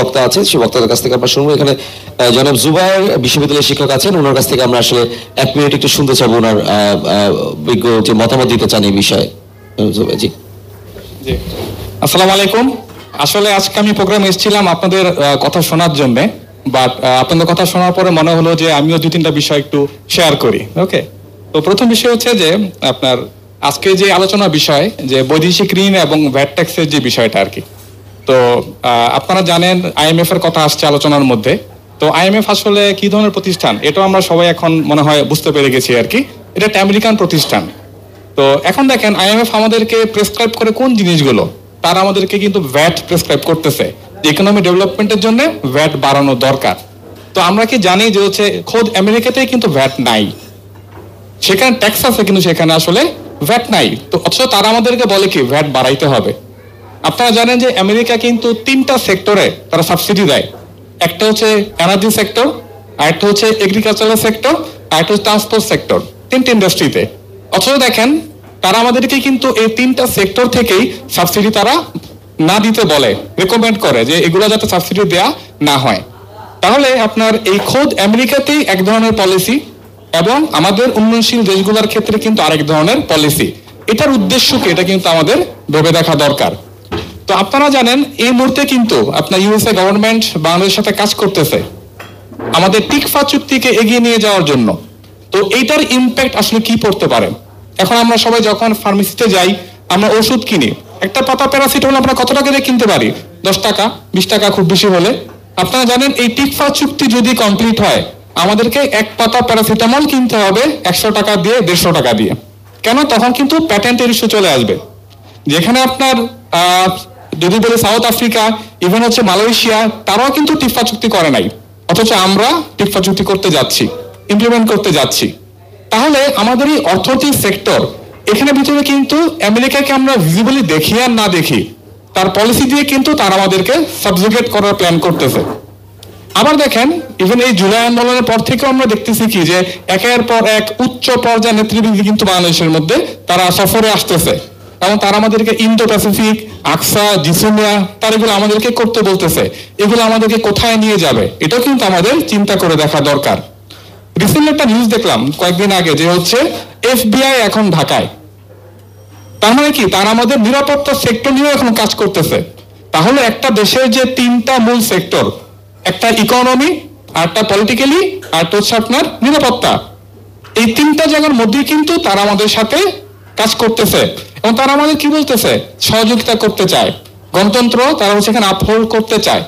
বক্তা আছে, সেই বক্তাদের কাছ থেকে আমরা শুনবো। এখানে জনাব জুবায়ের বিশ্ববিদ্যালয়ের শিক্ষক আছেন, ওনার কাছ থেকে আমরা আসলে 1 মিনিট একটু শুনতে চাবো, ওনার বিজ্ঞ যে মতামত দিতে চান এই বিষয়ে। জি জি, আসসালামু আলাইকুম। আসলে আজকে আমি প্রোগ্রামে এসেছিলাম আপনাদের কথা শোনার জন্য, বাট আপনাদের কথা শোনার পরে মনে হলো যে আমিও 2-3টা বিষয় একটু শেয়ার করি। ওকে, তো প্রথম বিষয় হচ্ছে যে আপনার আজকে যে আলোচনার বিষয় যে বৈদেশিক ঋণ এবং ভ্যাট ট্যাক্সের যে বিষয়টা আর কি। তো আপনারা জানেন IMF এর কথা আসছে আলোচনার মধ্যে। তো IMF আসলে কি ধরনের প্রতিষ্ঠান এটাও আমরা সবাই এখন মনে হয় বুঝতে পেরে গেছি আর কি। এটা একটা আমেরিকান প্রতিষ্ঠান। তো এখন দেখেন IMF আমাদেরকে প্রেসক্রাইব করে কোন জিনিসগুলো, তারা আমাদেরকে কিন্তু ভ্যাট প্রেসক্রাইব করতেছে যে ইকোনমি ডেভেলপমেন্টের জন্য ভ্যাট বাড়ানো দরকার। তো আমরা কি জানি যে হচ্ছে খোদ আমেরিকাতেই কিন্তু ভ্যাট নাই, সেখানে ট্যাক্স আছে কিন্তু সেখানে আসলে ভ্যাট নাই। তো অথচ তারা আমাদেরকে বলে কি ভ্যাট বাড়াইতে হবে। আপনারা জানেন যে আমেরিকা কিন্তু 3টা সেক্টরে তারা সাবসিডি দেয়। একটা হচ্ছে এনার্জি সেক্টর, আরেকটা হচ্ছে এগ্রিকালচারাল সেক্টর, আরেকটা হচ্ছে ট্রান্সপোর্ট সেক্টর, 3টা ইন্ডাস্ট্রিতে। অথচ দেখেন তারা আমাদেরকে কিন্তু এই 3টা সেক্টর থেকেই সাবসিডি তারা না দিতে বলে, রেকমেন্ড করে যে এগুলো যাতে সাবসিডি দেয়া না হয়। তাহলে আপনার এই খোদ আমেরিকাতেই এক ধরনের পলিসি এবং আমাদের উন্নয়নশীল দেশগুলোর ক্ষেত্রে কিন্তু আরেক ধরনের পলিসি। এটার উদ্দেশ্য কি, এটা কিন্তু আমাদের ভেবে দেখা দরকার। তো আপনারা জানেন এই মুহূর্তে কিন্তু আপনার USA গভর্নমেন্ট বাংলাদেশের সাথে কাজ করতেছে আমাদের টিকফা চুক্তিকে এগিয়ে নিয়ে যাওয়ার জন্য। তো এইটার ইম্প্যাক্ট আসলে কি পড়তে পারে? এখন আমরা সবাই যখন ফার্মেসিতে যাই, আমরা ওষুধ কিনি, একটা পাতা প্যারাসিটামল আমরা কত টাকা দিয়ে কিনতে পারি? 10 টাকা, 20 টাকা খুব বেশি হলে। আপনারা জানেন এই টিকফা চুক্তি যদি কমপ্লিট হয় আমাদেরকে এক পাতা প্যারাসিটামল কিনতে হবে 100 টাকা দিয়ে, 150 টাকা দিয়ে। কেন? তখন কিন্তু প্যাটেন্টের ইস্যু চলে আসবে। যেখানে আপনার যদি বলি সাউথ আফ্রিকা, ইভেন হচ্ছে মালয়েশিয়া, তারাও কিন্তু টিকফা চুক্তি করে নাই, অথচ আমরা টিকফা চুক্তি করতে যাচ্ছি, ইমপ্লিমেন্ট করতে যাচ্ছি। তাহলে আমাদের এই অর্থনৈতিক সেক্টর, এখানে ভিতরে কিন্তু আমেরিকাকে আমরা ভিজিবলি দেখি আর না দেখি, তার পলিসি দিয়ে কিন্তু তারা আমাদেরকে সাবজুগেট করার প্ল্যান করতেছে। আবার দেখেন ইভেন এই জুলাই আন্দোলনের পর থেকেও আমরা দেখতেছি কি যে একের পর এক উচ্চ পর্যায়ের নেতৃবৃন্দ কিন্তু বাংলাদেশের মধ্যে তারা সফরে আসতেছে এবং তারা আমাদেরকে ইন্দো প্যাসিফিক, আকসা, জিসুমিয়া, তারা এগুলো আমাদেরকে করতে বলতেছে। এগুলো আমাদেরকে কোথায় নিয়ে যাবে এটাও কিন্তু আমাদের চিন্তা করে দেখা দরকার। রিসেন্টলি একটা নিউজ দেখলাম কয়েকদিন আগে যে হচ্ছে FBI এখন ঢাকায়। তার মানে কি, তারা আমাদের নিরাপত্তা সেক্টর নিয়ে এখন কাজ করতেছে। তাহলে একটা দেশের যে 3টা মূল সেক্টর, একটা ইকোনমি, আরটা পলিটিক্যালি, আরটা হচ্ছে আপনার নিরাপত্তা, এই 3টা জায়গার মধ্যে কিন্তু তারা আমাদের সাথে কাজ করতেছে এবং তারা আমাদের কি বলতেছে, সহযোগিতা করতে চায়, গণতন্ত্র তারা হচ্ছে এখানে আপহোল্ড করতে চায়।